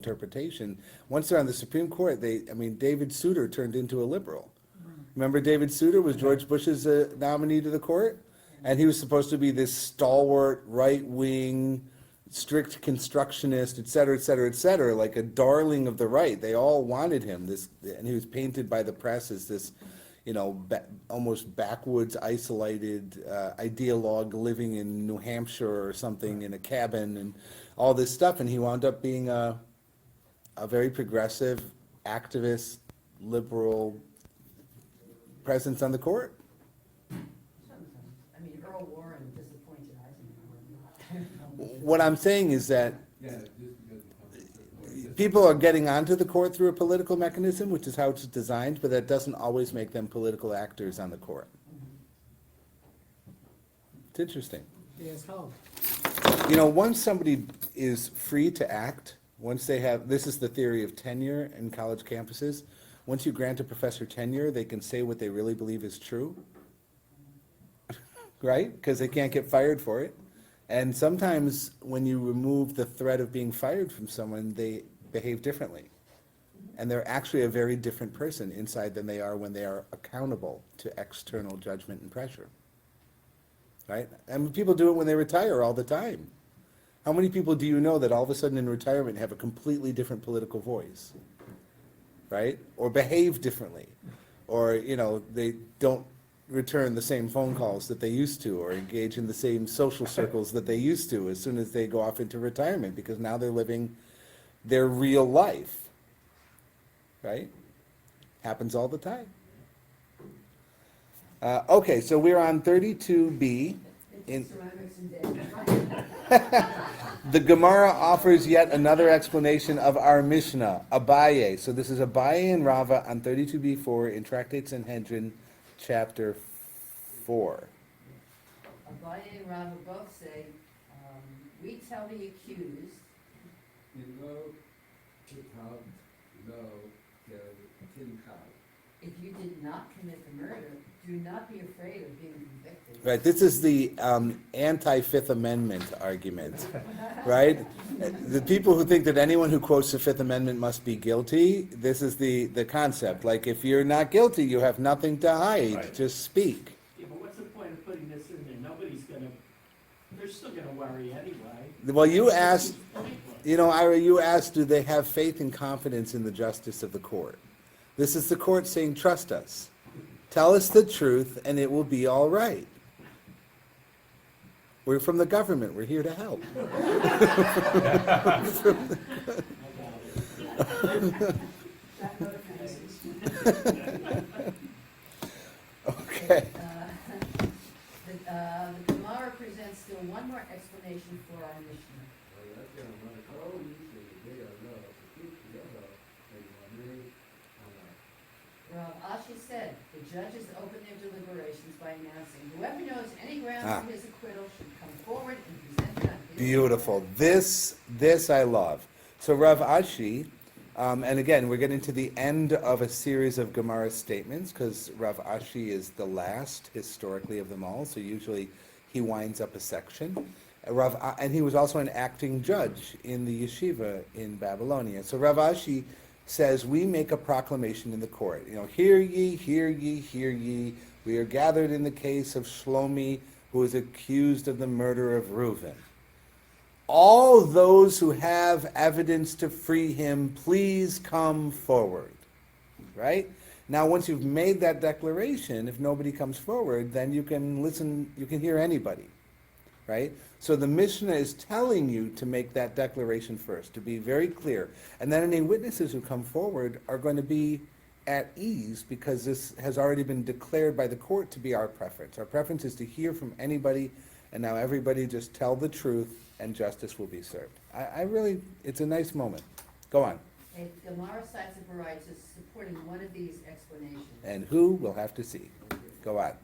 interpretation. Once they're on the Supreme Court, David Souter turned into a liberal. Remember David Souter was George Bush's nominee to the court? And he was supposed to be this stalwart, right-wing, strict constructionist, et cetera, like a darling of the right. They all wanted him. And he was painted by the press as this, almost backwoods, isolated ideologue living in New Hampshire or something in a cabin and all this stuff. And he wound up being a very progressive, activist, liberal presence on the court. I mean, Earl Warren disappointed Eisenhower. What I'm saying is that people are getting onto the court through a political mechanism, which is how it's designed, but that doesn't always make them political actors on the court. It's interesting. Yes, how? Once somebody is free to act, once they have, this is the theory of tenure in college campuses, once you grant a professor tenure, they can say what they really believe is true, right? Because they can't get fired for it. And sometimes when you remove the threat of being fired from someone, they behave differently. And they're actually a very different person inside than they are when they are accountable to external judgment and pressure, right? And people do it when they retire all the time. How many people do you know that all of a sudden in retirement have a completely different political voice, right? Or behave differently, or they don't return the same phone calls that they used to, or engage in the same social circles that they used to as soon as they go off into retirement, because now they're living their real life, right? Happens all the time. Okay, so we're on 32b. Ceramics and dead. The Gemara offers yet another explanation of our Mishnah, Abaye. So this is Abaye and Rava on 32b4 in Tractate Sanhedrin, chapter 4. Abaye and Rava both say, we tell the accused, if you did not commit the murder, do not be afraid of being convicted. Right, this is the anti-Fifth Amendment argument, right? The people who think that anyone who quotes the Fifth Amendment must be guilty, this is the concept. Like, if you're not guilty, you have nothing to hide, Right. just speak. Yeah, but what's the point of putting this in there? They're still gonna worry anyway. Well, you asked, Ira, you asked, do they have faith and confidence in the justice of the court? This is the court saying, trust us. Tell us the truth and it will be all right. We're from the government. We're here to help. Okay. The Gemara presents still one more explanation for our Mishnah. Rav Ashi said, the judges opened their deliberations by announcing, whoever knows any grounds for his acquittal should come forward and present it on his Beautiful. This I love. So Rav Ashi, and again, we're getting to the end of a series of Gemara statements, because Rav Ashi is the last, historically, of them all, so usually he winds up a section. And he was also an acting judge in the yeshiva in Babylonia. So Rav Ashi says, we make a proclamation in the court. Hear ye, hear ye, hear ye. We are gathered in the case of Shlomi, who is accused of the murder of Reuven. All those who have evidence to free him, please come forward. Right? Now, once you've made that declaration, if nobody comes forward, then you can listen, you can hear anybody. Right? So the Mishnah is telling you to make that declaration first, to be very clear. And then any witnesses who come forward are going to be at ease, because this has already been declared by the court to be our preference. Our preference is to hear from anybody, and now everybody just tell the truth, and justice will be served. I really, it's a nice moment. Go on. A Gemara cites a variety supporting one of these explanations. And who, we'll have to see. Go on.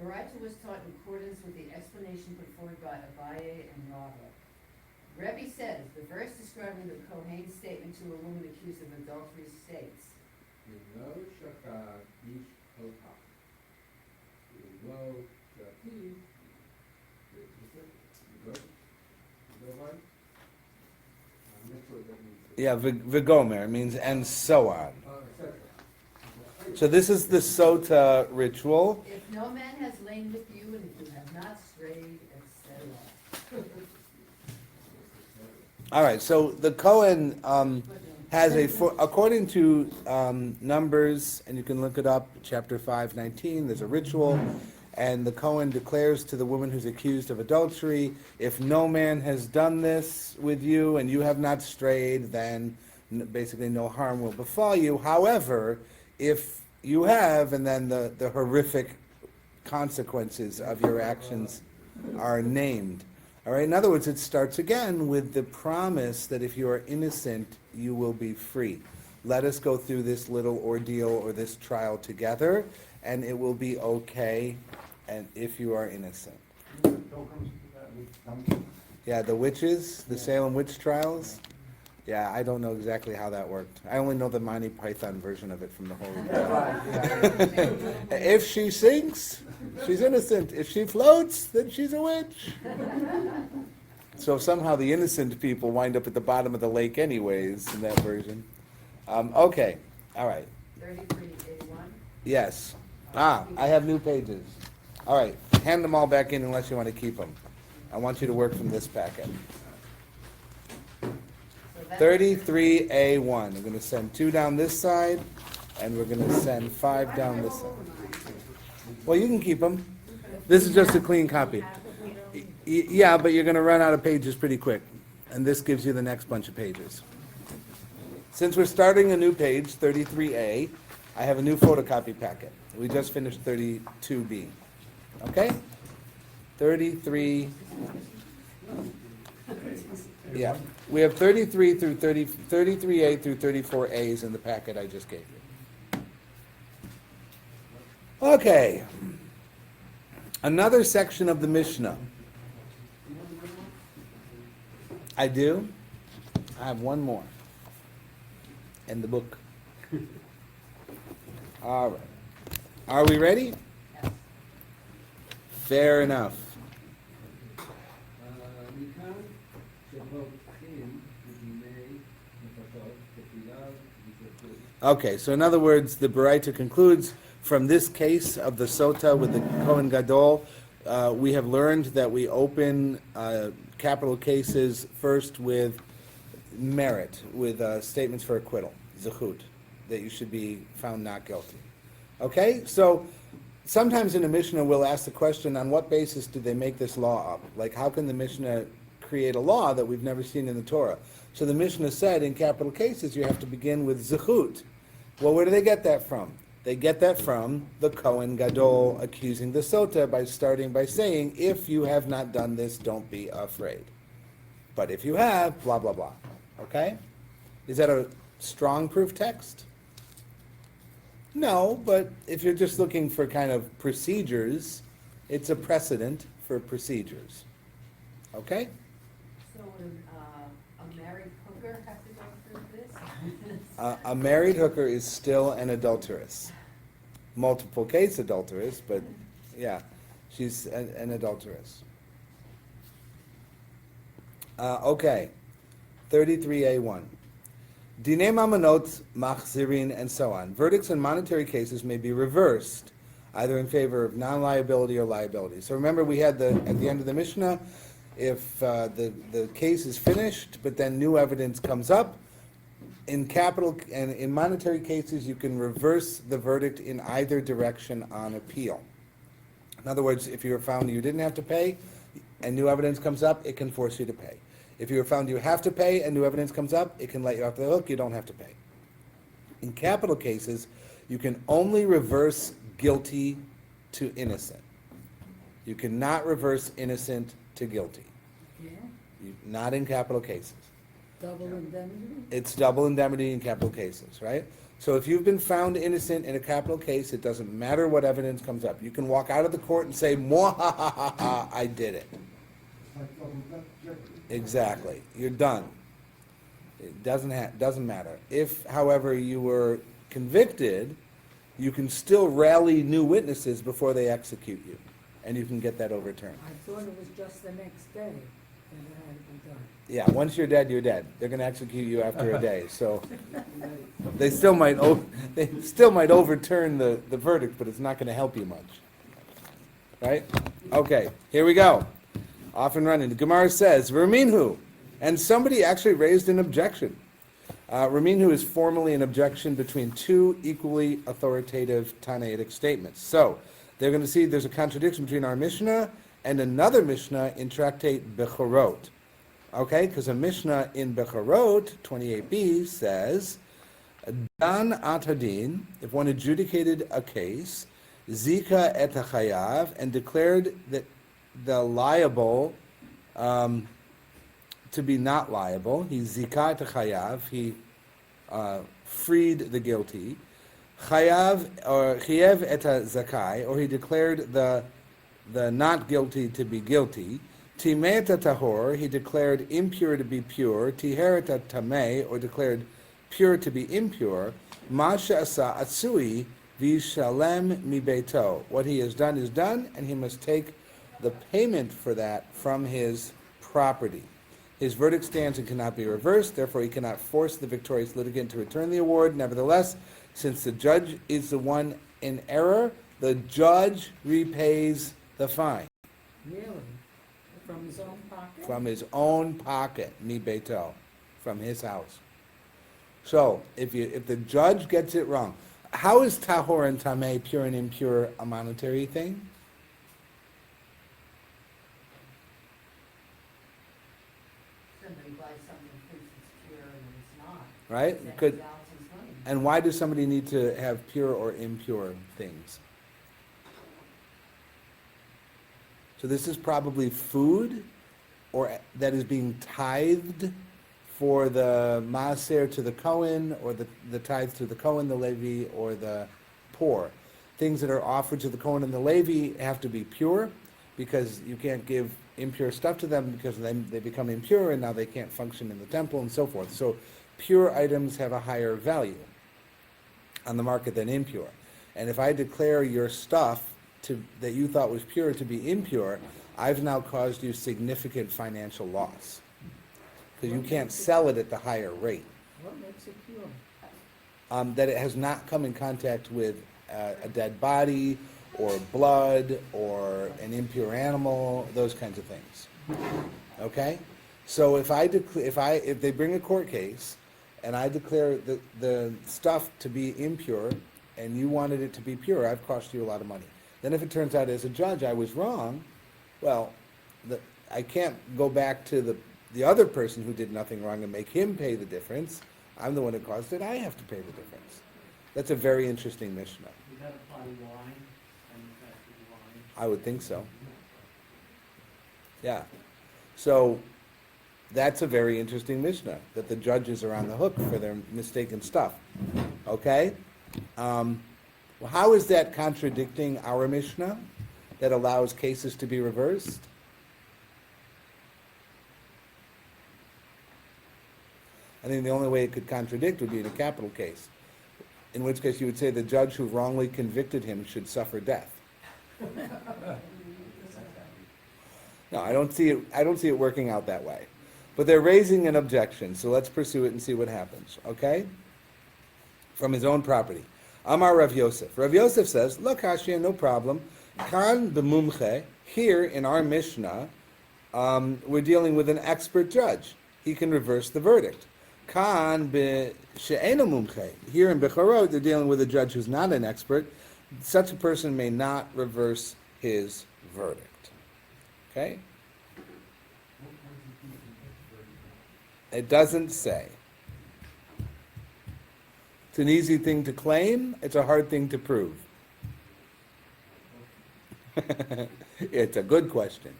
Baraita was taught in accordance with the explanation put forward by Abaye and Rava. Rebbe says, the verse describing the Kohen's statement to a woman accused of adultery states, Yeah, Vigomer means and so on. So this is the Sota ritual. If no man has lain with you and if you have not strayed, etc. All right, so the Kohen has according to Numbers, and you can look it up, chapter 5:19, there's a ritual, and the Kohen declares to the woman who's accused of adultery, if no man has done this with you and you have not strayed, then basically no harm will befall you. However, if you have, and then the horrific consequences of your actions are named. All right, in other words, it starts again with the promise that if you are innocent, you will be free. Let us go through this little ordeal or this trial together, and it will be okay, and if you are innocent. Yeah, the witches, the Salem witch trials. Yeah, I don't know exactly how that worked. I only know the Monty Python version of it from the Holy Grail. If she sinks, she's innocent. If she floats, then she's a witch. So somehow the innocent people wind up at the bottom of the lake anyways in that version. Okay, all right. 33A1. Yes. I have new pages. All right, hand them all back in unless you want to keep them. I want you to work from this packet. 33A1. We're going to send 2 down this side, and we're going to send 5 down this side. Well, you can keep them. This is just a clean copy. Yeah, but you're going to run out of pages pretty quick, and this gives you the next bunch of pages. Since we're starting a new page, 33A, I have a new photocopy packet. We just finished 32B. Okay? 33. Yeah. We have 33 through 33A through 34A's in the packet I just gave you. Okay. Another section of the Mishnah. I do. I have one more. In the book. All right. Are we ready? Fair enough. Okay, so in other words, the Baraita concludes, from this case of the Sota with the Kohen Gadol, we have learned that we open capital cases first with merit, with statements for acquittal, zechut, that you should be found not guilty. Okay, so sometimes in a Mishnah we'll ask the question, on what basis did they make this law up? Like, how can the Mishnah create a law that we've never seen in the Torah? So the Mishnah said in capital cases you have to begin with zechut. Well, where do they get that from? They get that from the Kohen Gadol accusing the Sota by starting by saying, if you have not done this, don't be afraid. But if you have, blah, blah, blah. Okay? Is that a strong proof text? No, but if you're just looking for kind of procedures, it's a precedent for procedures. Okay? So would a married hooker have to go through this? A married hooker is still an adulteress. Multiple case adulteress, but yeah, she's an adulteress. Okay, 33A1. Dinei mamonot, machzirin, and so on. Verdicts in monetary cases may be reversed, either in favor of non-liability or liability. So remember, we had at the end of the Mishnah, if the case is finished, but then new evidence comes up, in capital and in monetary cases, you can reverse the verdict in either direction on appeal. In other words, if you were found you didn't have to pay, and new evidence comes up, it can force you to pay. If you were found you have to pay, and new evidence comes up, it can let you off the hook, you don't have to pay. In capital cases, you can only reverse guilty to innocent. You cannot reverse innocent to guilty. Yeah. Not in capital cases. Double indemnity? It's double indemnity in capital cases, right? So if you've been found innocent in a capital case, it doesn't matter what evidence comes up. You can walk out of the court and say, "Mwahahaha, I did it." Exactly. You're done. It doesn't matter. If, however, you were convicted, you can still rally new witnesses before they execute you. and you can get that overturned. I thought it was just the next day that it had to be done. Yeah, once you're dead, you're dead. They're going to execute you after a day. So they still might overturn the verdict, but it's not going to help you much. Right? Okay, here we go. Off and running. The Gemara says, Raminhu, and somebody actually raised an objection. Raminhu is formally an objection between two equally authoritative Tanaitic statements. So they're going to see there's a contradiction between our Mishnah and another Mishnah in Tractate Bechorot. Okay, because a Mishnah in Bechorot, 28b, says, Dan atadin, if one adjudicated a case, Zika et hachayav, and declared that the liable to be not liable, he zika et hachayav, he freed the guilty, chayav or chayev et zakai, or he declared the not guilty to be guilty, Timet tahor, he declared impure to be pure. Tiheret tameh, or declared pure to be impure. Masha asa atsui vishalem mi beito. What he has done is done, and he must take the payment for that from his property. His verdict stands and cannot be reversed. Therefore, he cannot force the victorious litigant to return the award. Nevertheless, since the judge is the one in error, the judge repays the fine. Really? From his own pocket? From his own pocket, mi beito, from his house. So, if the judge gets it wrong, how is tahor and tameh, pure and impure, a monetary thing? Somebody buys something and thinks it's pure and it's not. Right? That Could, balances money. and why does somebody need to have pure or impure things? So this is probably food, or that is being tithed for the maaser to the Kohen, or the tithe to the Kohen, the Levi, or the poor. Things that are offered to the Kohen and the Levi have to be pure, because you can't give impure stuff to them, because then they become impure and now they can't function in the temple and so forth. So pure items have a higher value on the market than impure. And if I declare your stuff that you thought was pure to be impure, I've now caused you significant financial loss, because you can't sell it at the higher rate. What makes it pure? That it has not come in contact with a dead body, or blood, or an impure animal, those kinds of things. Okay? So if they bring a court case, and I declare the stuff to be impure, and you wanted it to be pure, I've cost you a lot of money. Then if it turns out as a judge I was wrong, well, I can't go back to the other person who did nothing wrong and make him pay the difference. I'm the one who caused it. I have to pay the difference. That's a very interesting Mishnah. Would that apply to wine, manufactured wine? I would think so. Yeah. So that's a very interesting Mishnah, that the judges are on the hook for their mistaken stuff. Okay? Well, how is that contradicting our Mishnah that allows cases to be reversed? I think the only way it could contradict would be in a capital case, in which case you would say the judge who wrongly convicted him should suffer death. No, I don't see it working out that way. But they're raising an objection, so let's pursue it and see what happens, okay? From his own property. Amar Rav Yosef. Rav Yosef says, look, Hashia, no problem. Kan b'mumche, here in our Mishnah, we're dealing with an expert judge. He can reverse the verdict. Kan b'she'ena mumche, here in Bechorot, they're dealing with a judge who's not an expert. Such a person may not reverse his verdict. Okay? It doesn't say. It's an easy thing to claim. It's a hard thing to prove. It's a good question.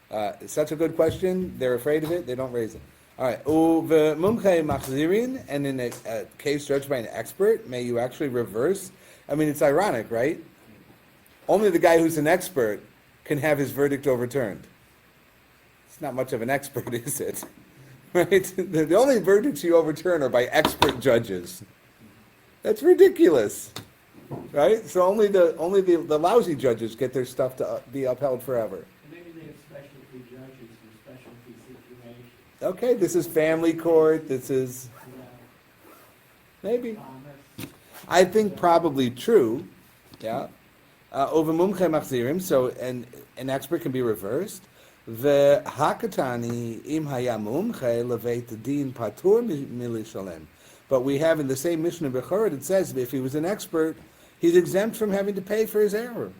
It's such a good question. They're afraid of it. They don't raise it. All right. Mumche machzirin, and in a case judged by an expert, may you actually reverse? I mean, it's ironic, right? Only the guy who's an expert can have his verdict overturned. It's not much of an expert, is it? Right? The only verdicts you overturn are by expert judges. That's ridiculous. right? So only the lousy judges get their stuff to be upheld forever. Maybe they have specialty judges for specialty situations. Okay, this is family court. This is maybe. Thomas. I think probably true. Yeah. Over mumche machzirim. So an expert can be reversed. The hakatani im haya mumche leveit din patur milishalem. But we have in the same Mishnah Bechorot, it says if he was an expert, he's exempt from having to pay for his error.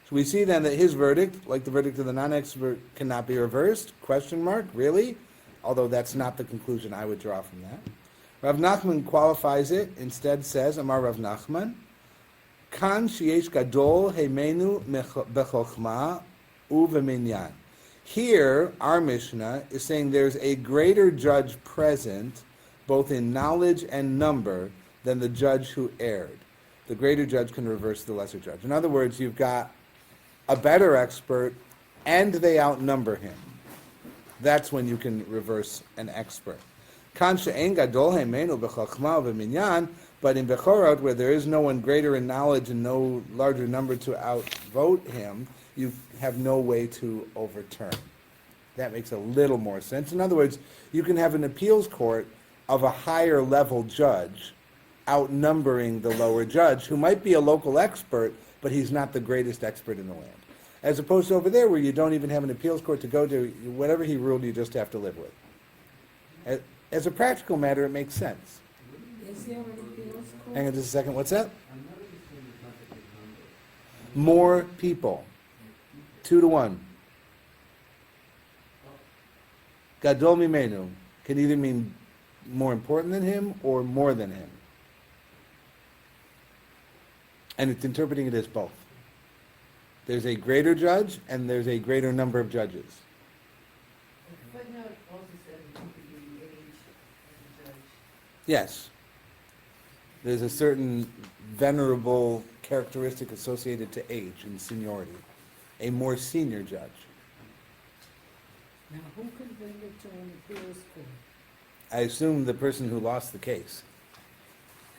So we see then that his verdict, like the verdict of the non-expert, cannot be reversed? Question mark? Really? Although that's not the conclusion I would draw from that. Rav Nachman qualifies it, instead says, Amar Rav Nachman, Kan sheyesh gadol heimenu bechochma uveminyan. Here, our Mishnah is saying there's a greater judge present, both in knowledge and number, than the judge who erred. The greater judge can reverse the lesser judge. In other words, you've got a better expert, and they outnumber him. That's when you can reverse an expert. Kan she'en gadol heimenu bechochma uveminyan. But in Bechorot, where there is no one greater in knowledge and no larger number to outvote him, you have no way to overturn. That makes a little more sense. In other words, you can have an appeals court of a higher level judge outnumbering the lower judge, who might be a local expert, but he's not the greatest expert in the land. As opposed to over there, where you don't even have an appeals court to go to, whatever he ruled, you just have to live with. As a practical matter, it makes sense. Is there an appeals court? Hang on just a second. What's that? More people. 2-1. Gadol mimenu can either mean more important than him or more than him. And it's interpreting it as both. There's a greater judge and there's a greater number of judges. The footnote also says it could be the age of the judge. Yes. There's a certain venerable characteristic associated to age and seniority. A more senior judge. Now, who can bring it to an appeals court? I assume the person who lost the case.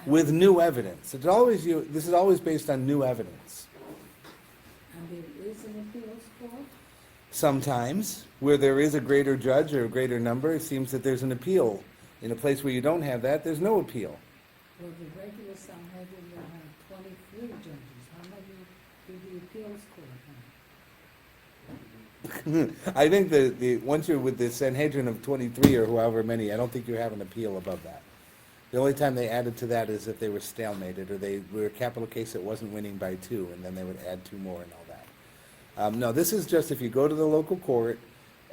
With new evidence. This is always based on new evidence. And there is an appeals court? Sometimes, where there is a greater judge or a greater number, it seems that there's an appeal. In a place where you don't have that, there's no appeal. Well, the regular Sanhedrin will have 23 judges. How many do the appeals court have? I think the once you're with the Sanhedrin of 23 or however many, I don't think you have an appeal above that. The only time they added to that is if they were stalemated or they were a capital case that wasn't winning by 2, and then they would add 2 more and all that. No, this is just if you go to the local court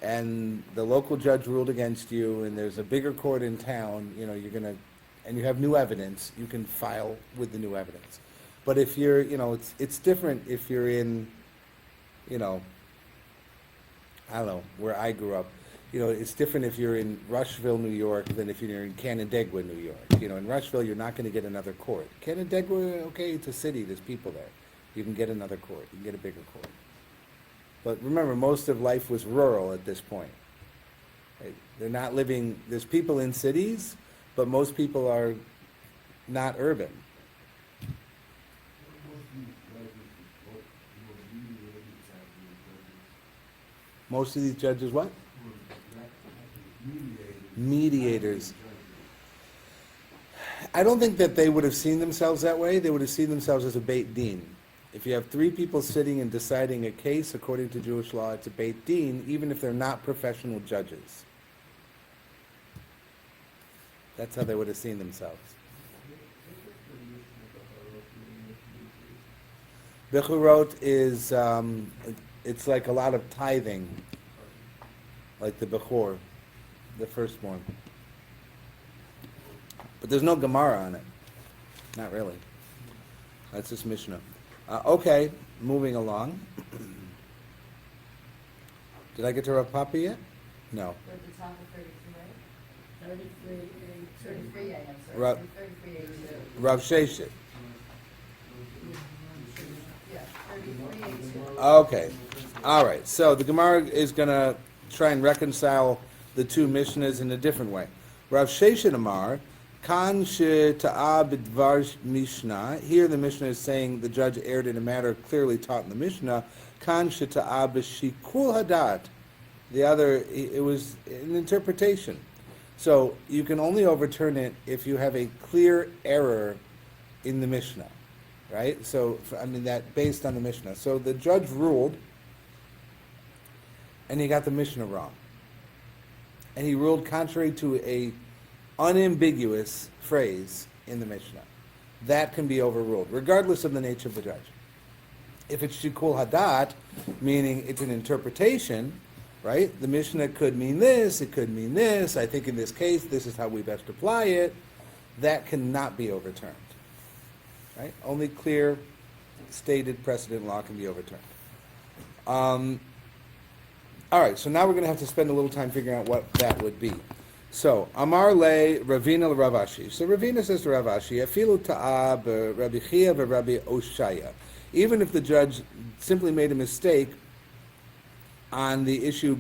and the local judge ruled against you and there's a bigger court in town, and you have new evidence, you can file with the new evidence. But if you're, it's different if you're in, I don't know, where I grew up. It's different if you're in Rushville, New York, than if you're in Canandaigua, New York. In Rushville, you're not going to get another court. Canandaigua, okay, it's a city, there's people there. You can get another court, you can get a bigger court. But remember, most of life was rural at this point. Right? They're not living, there's people in cities, but most people are not urban. Most of these judges what? Mediators. I don't think that they would have seen themselves that way. They would have seen themselves as a Beit Din. If you have 3 people sitting and deciding a case according to Jewish law, it's a Beit Din, even if they're not professional judges. That's how they would have seen themselves. Bechurot is, it's like a lot of tithing, like the Bechor, the firstborn. But there's no Gemara on it. Not really. That's just Mishnah. Okay, moving along. Did I get to Rav Papa yet? No. We're at the top of 33, right? 33A2. 33A, I'm sorry. Rav- 33A2. Rav Sheshet. Yeah, 33A2. Okay. All right. So the Gemara is going to try and reconcile the 2 Mishnahs in a different way. Rav Sheshet Amar, Kan she'ta'a b'dvar Mishnah. Here the Mishnah is saying the judge erred in a matter clearly taught in the Mishnah. Kan she'ta'a b'shikul hadat. The other, it was an interpretation. So you can only overturn it if you have a clear error in the Mishnah, right? So, that based on the Mishnah. So the judge ruled, and he got the Mishnah wrong. And he ruled contrary to a unambiguous phrase in the Mishnah. That can be overruled, regardless of the nature of the judge. If it's shikul hadat, meaning it's an interpretation, right? The Mishnah could mean this, it could mean this. I think in this case, this is how we best apply it. That cannot be overturned, right? Only clear, stated precedent law can be overturned. All right, so now we're going to have to spend a little time figuring out what that would be. So, Amar le Ravina Rav Ashi. So Ravina says to Rav Ashi, Afilu ta'ah Rabbi Chia Rabbi Oshaya. Even if the judge simply made a mistake on the issue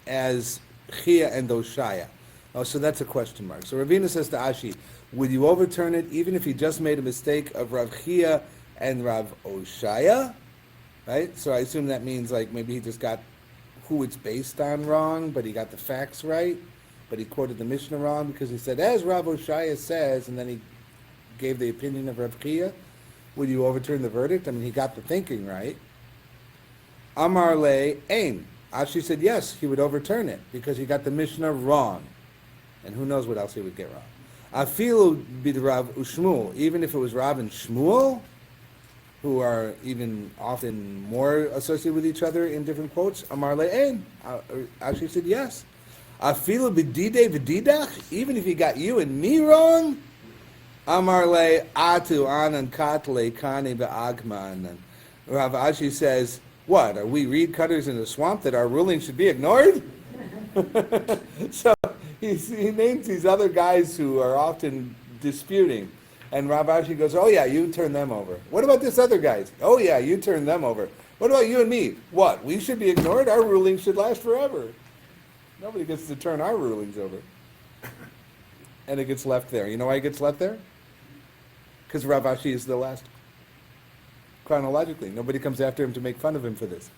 as Chia and Oshaya. Oh, so that's a question mark. So Ravina says to Ashi, would you overturn it even if he just made a mistake of Rav Chia and Rav Oshaya? Right? So I assume that means like maybe he just got who it's based on wrong, but he got the facts right, but he quoted the Mishnah wrong because he said, as Rav Oshaya says, and then he gave the opinion of Rav Chia. Would you overturn the verdict? I mean, he got the thinking right. Amar le ein. Ashi said yes, he would overturn it because he got the Mishnah wrong. And who knows what else he would get wrong. Afilu bid Rav u'Shmuel, even if it was Rav and Shmuel, who are even often more associated with each other in different quotes. Amar le ein. Ashi said yes. Afilu b'didei v'didach, even if he got you and me wrong. Amar le atu anan katle kane be'agman. Rav Ashi says, what, are we reed cutters in a swamp that our ruling should be ignored? So he names these other guys who are often disputing. And Rav Ashi goes, oh yeah, you turn them over. What about this other guys? Oh yeah, you turn them over. What about you and me? What, we should be ignored? Our ruling should last forever. Nobody gets to turn our rulings over. And it gets left there. You know why it gets left there? Because Rav Ashi is the last. Chronologically. Nobody comes after him to make fun of him for this.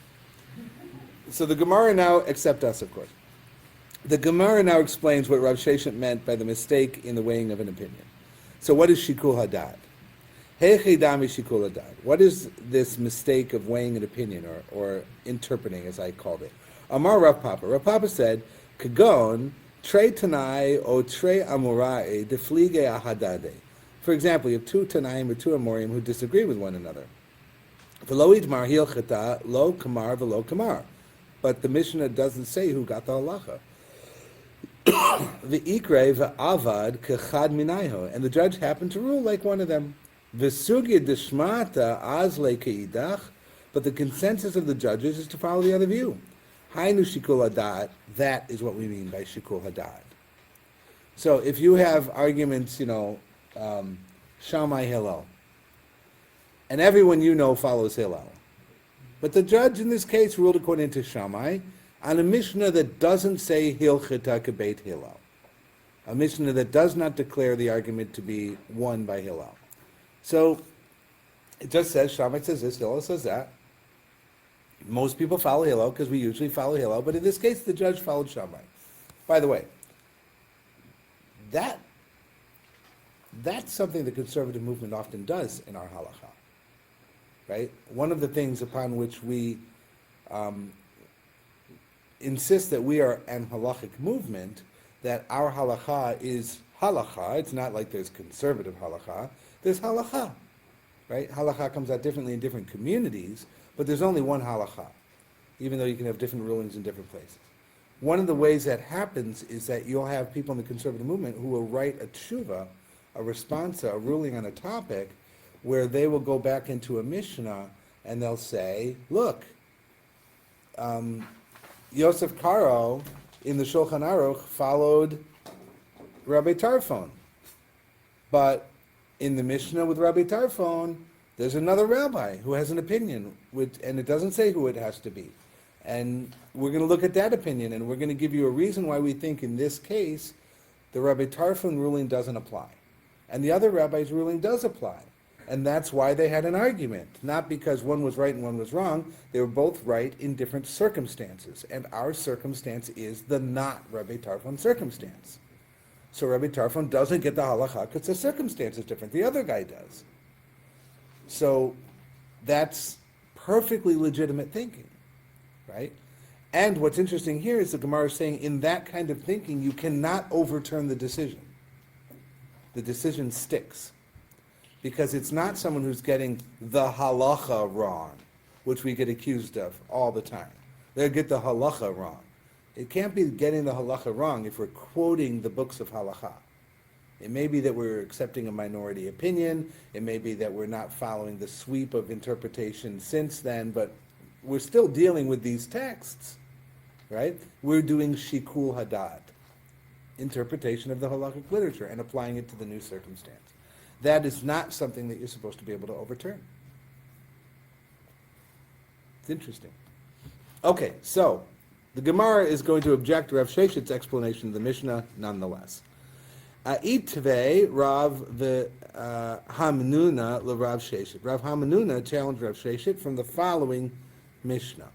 So the Gemara now, except us of course. The Gemara now explains what Rav Sheshet meant by the mistake in the weighing of an opinion. So what is shikul hadat? Heichidami shikul hadat. What is this mistake of weighing an opinion or interpreting, as I called it? Amar Rav Papa. Rav Papa said, Kagon, tre tanai o tre amorai deflige ahadade. For example, you have two Tanaim or two Amorim who disagree with one another. V'lo idmar hilchata lo kamar v'lo kamar. But the Mishnah doesn't say who got the halacha. V'ikre v'avad kechad minayho. And the judge happened to rule like one of them. V'sugya deshmata azle keidach. But the consensus of the judges is to follow the other view. Hainu shikul hadat. That is what we mean by shikul hadat. So if you have arguments, Shammai Hillel, and everyone you know follows Hillel, but the judge in this case ruled according to Shammai on a Mishnah that doesn't say Hilchita Kebeit Hillel, a Mishnah that does not declare the argument to be won by Hillel. So it just says Shammai says this, Hillel says that. Most people follow Hillel because we usually follow Hillel, but in this case the judge followed Shammai. By the way, that's something the conservative movement often does in our halakha, right? One of the things upon which we insist that we are an halachic movement, that our halakha is halakha. It's not like there's conservative halakha. There's halakha, right? Halakha comes out differently in different communities, but there's only one halakha, even though you can have different rulings in different places. One of the ways that happens is that you'll have people in the conservative movement who will write a tshuva, a responsa, a ruling on a topic, where they will go back into a Mishnah and they'll say, look, Yosef Karo in the Shulchan Aruch followed Rabbi Tarfon. But in the Mishnah with Rabbi Tarfon, there's another rabbi who has an opinion, and it doesn't say who it has to be. And we're going to look at that opinion, and we're going to give you a reason why we think in this case the Rabbi Tarfon ruling doesn't apply. and the other rabbi's ruling does apply. And that's why they had an argument. Not because one was right and one was wrong. They were both right in different circumstances. And our circumstance is the not Rabbi Tarfon circumstance. So Rabbi Tarfon doesn't get the halacha because the circumstance is different. The other guy does. So that's perfectly legitimate thinking, right? And what's interesting here is the Gemara is saying in that kind of thinking, you cannot overturn the decision. The decision sticks. Because it's not someone who's getting the halacha wrong, which we get accused of all the time. They get the halacha wrong. It can't be getting the halacha wrong if we're quoting the books of halacha. It may be that we're accepting a minority opinion. It may be that we're not following the sweep of interpretation since then, but we're still dealing with these texts, right? We're doing shikul hadat, interpretation of the halakhic literature, and applying it to the new circumstance. That is not something that you're supposed to be able to overturn. It's interesting. Okay, so the Gemara is going to object to Rav Sheshet's explanation of the Mishnah nonetheless. Itvei Rav the Hamnuna le Rav Sheshet. Rav Hamnuna challenged Rav Sheshet from the following Mishnah.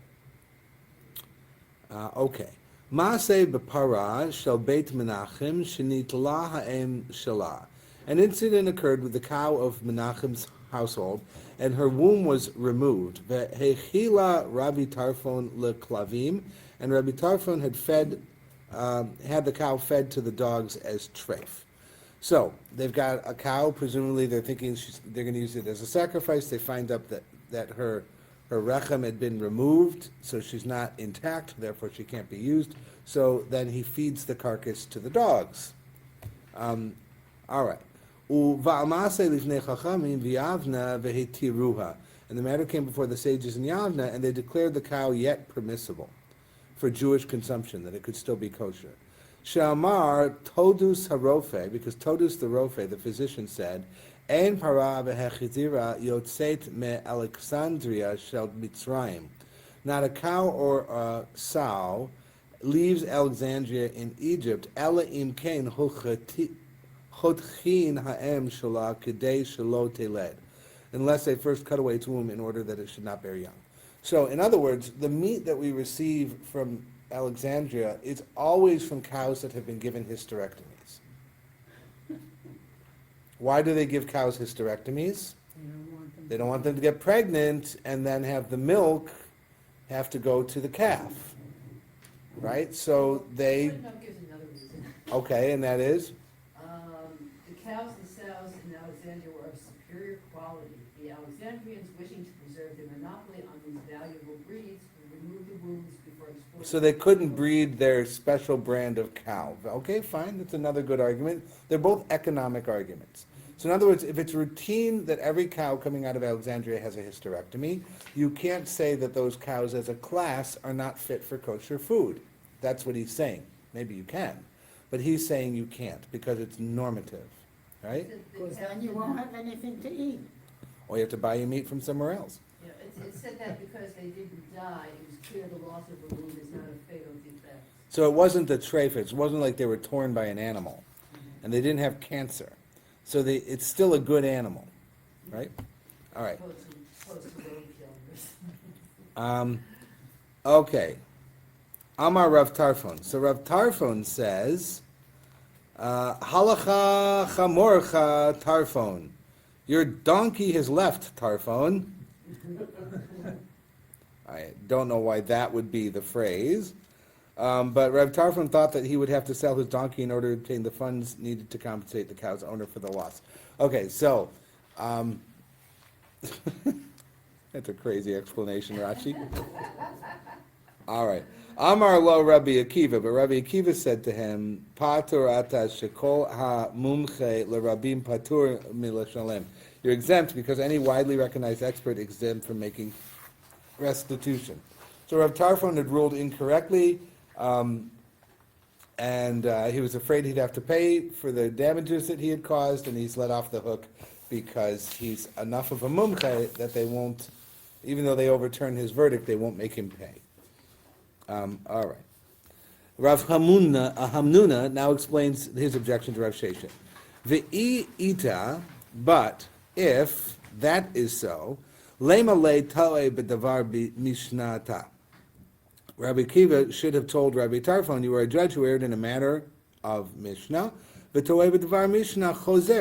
Okay. Maaseh b'para shel Beit Menachem shenitla ha'em shelah. An incident occurred with the cow of Menachem's household, and her womb was removed. Ve'hechila Rabbi Tarfon leklavim, and Rabbi Tarfon had the cow fed to the dogs as treif. So they've got a cow. Presumably, they're thinking they're going to use it as a sacrifice. They find out that her rechem had been removed, so she's not intact. Therefore, she can't be used. So then he feeds the carcass to the dogs. All right. And the matter came before the sages in Yavna, and they declared the cow yet permissible for Jewish consumption, that it could still be kosher. Shamar Todus Harofe, because Todus the Rofe, the physician, said, Ein para v'hechizira yotzet me Alexandria shel Mitzrayim. Not a cow or a sow leaves Alexandria in Egypt, ela im kein chotchin ha'em shala kedei shelo teled, unless they first cut away its womb in order that it should not bear young. So, in other words, the meat that we receive from Alexandria is always from cows that have been given hysterectomies. Why do they give cows hysterectomies? They don't want them to get pregnant and then have the milk have to go to the calf, right? So they... No, gives another reason. Okay, and that is? The cows and sows in Alexandria were of superior quality. The Alexandrians, wishing to preserve their monopoly on these valuable breeds, would remove the wounds before exporting. So they couldn't breed their special brand of cow. Okay, fine, that's another good argument. They're both economic arguments. So in other words, if it's routine that every cow coming out of Alexandria has a hysterectomy, you can't say that those cows as a class are not fit for kosher food. That's what he's saying. Maybe you can. But he's saying you can't because it's normative, right? Because then you won't have anything to eat. Or you have to buy your meat from somewhere else. Yeah, it said that because they didn't die, it was clear the loss of the womb is not a fatal defect. So it wasn't the trephis. It wasn't like they were torn by an animal. And they didn't have cancer. So it's still a good animal, right? All right. Close to road killers. Okay. Amar Rav Tarfon. So Rav Tarfon says, Halacha chamorcha Tarfon. Your donkey has left, Tarfon. I don't know why that would be the phrase. But Rav Tarfon thought that he would have to sell his donkey in order to obtain the funds needed to compensate the cow's owner for the loss. Okay, so that's a crazy explanation, Rashi. All right. Amar lo Rabbi Akiva, but Rabbi Akiva said to him, Patur ata shekol ha-mumche l'rabim patur milashalem. You're exempt because any widely recognized expert is exempt from making restitution. So Rav Tarfon had ruled incorrectly, and he was afraid he'd have to pay for the damages that he had caused, and he's let off the hook because he's enough of a mumche that they won't, even though they overturn his verdict, they won't make him pay. All right. Rav Hamnuna now explains his objection to Rav Sheshet. Ve'i ita, but if that is so, lema le ta'e b'davar mishnata. Rabbi Kiva should have told Rabbi Tarfon, you are a judge who erred in a matter of Mishnah. V'to'e b'davar Mishnah chozer